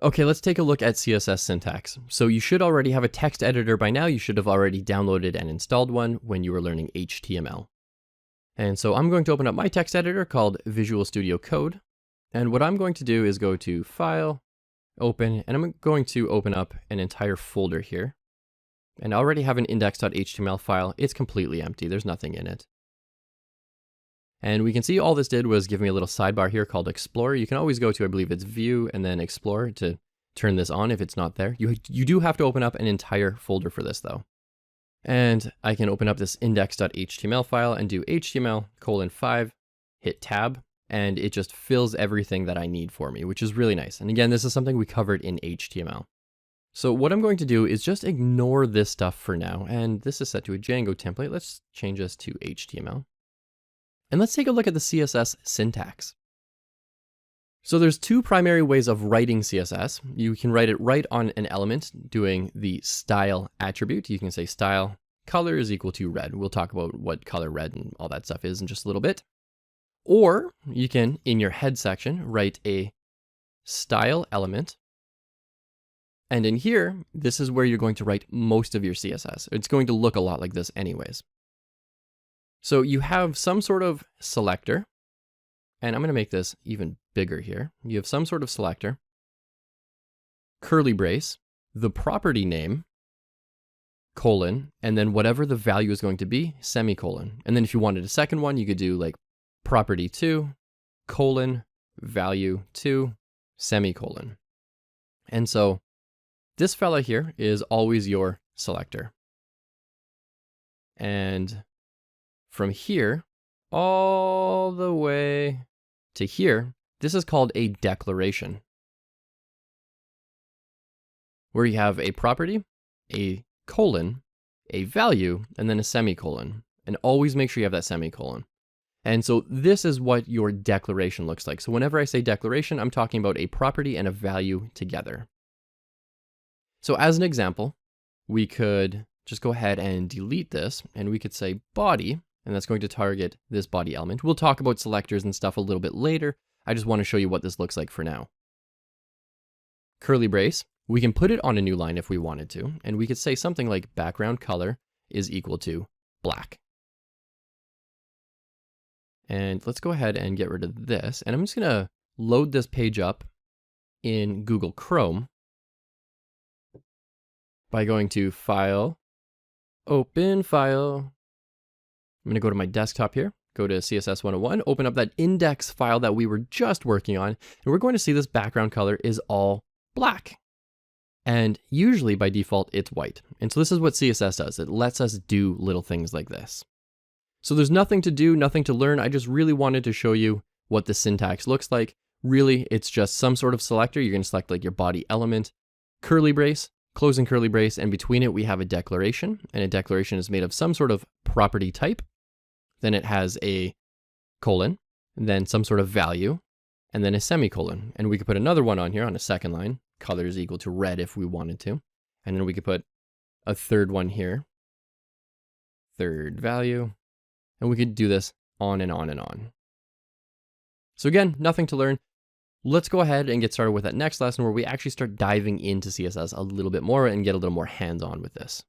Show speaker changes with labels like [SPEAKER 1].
[SPEAKER 1] Okay, let's take a look at CSS syntax. So you should already have a text editor by now. You should have already downloaded and installed one when you were learning HTML. And so I'm going to open up my text editor called Visual Studio Code. And what I'm going to do is go to File, Open, and I'm going to open up an entire folder here. And I already have an index.html file. It's completely empty. There's nothing in it. And we can see all this did was give me a little sidebar here called Explorer. You can always go to, I believe it's View and then Explorer to turn this on if it's not there. You do have to open up an entire folder for this though. And I can open up this index.html file and do HTML:5, hit Tab, and it just fills everything that I need for me, which is really nice. And again, this is something we covered in HTML. So what I'm going to do is just ignore this stuff for now. And this is set to a Django template. Let's change this to HTML. And let's take a look at the CSS syntax. So there's two primary ways of writing CSS. You can write it right on an element doing the style attribute. You can say style color is equal to red. We'll talk about what color red and all that stuff is in just a little bit. Or you can, in your head section, write a style element. And in here, this is where you're going to write most of your CSS. It's going to look a lot like this anyways. So you have some sort of selector, and I'm going to make this even bigger here. You have some sort of selector, curly brace, the property name, colon, and then whatever the value is going to be, semicolon. And then if you wanted a second one, you could do like property2, colon, value2, semicolon. And so this fella here is always your selector. And from here, all the way to here, this is called a declaration, where you have a property, a colon, a value, and then a semicolon. And always make sure you have that semicolon. And so this is what your declaration looks like. So whenever I say declaration, I'm talking about a property and a value together. So as an example, we could just go ahead and delete this, and we could say body, and that's going to target this body element. We'll talk about selectors and stuff a little bit later. I just want to show you what this looks like for now. Curly brace, we can put it on a new line if we wanted to, and we could say something like background color is equal to black. And let's go ahead and get rid of this. And I'm just going to load this page up in Google Chrome by going to File, Open File. I'm going to go to my desktop here, go to CSS 101, open up that index file that we were just working on, and we're going to see this background color is all black. And usually by default, it's white. And so this is what CSS does. It lets us do little things like this. So there's nothing to do, nothing to learn. I just really wanted to show you what the syntax looks like. Really, it's just some sort of selector. You're going to select like your body element, curly brace, closing curly brace, and between it, we have a declaration. And a declaration is made of some sort of property type. Then it has a colon, and then some sort of value, and then a semicolon. And we could put another one on here on a second line. Color is equal to red if we wanted to. And then we could put a third one here. Third value. And we could do this on and on and on. So again, nothing to learn. Let's go ahead and get started with that next lesson where we actually start diving into CSS a little bit more and get a little more hands-on with this.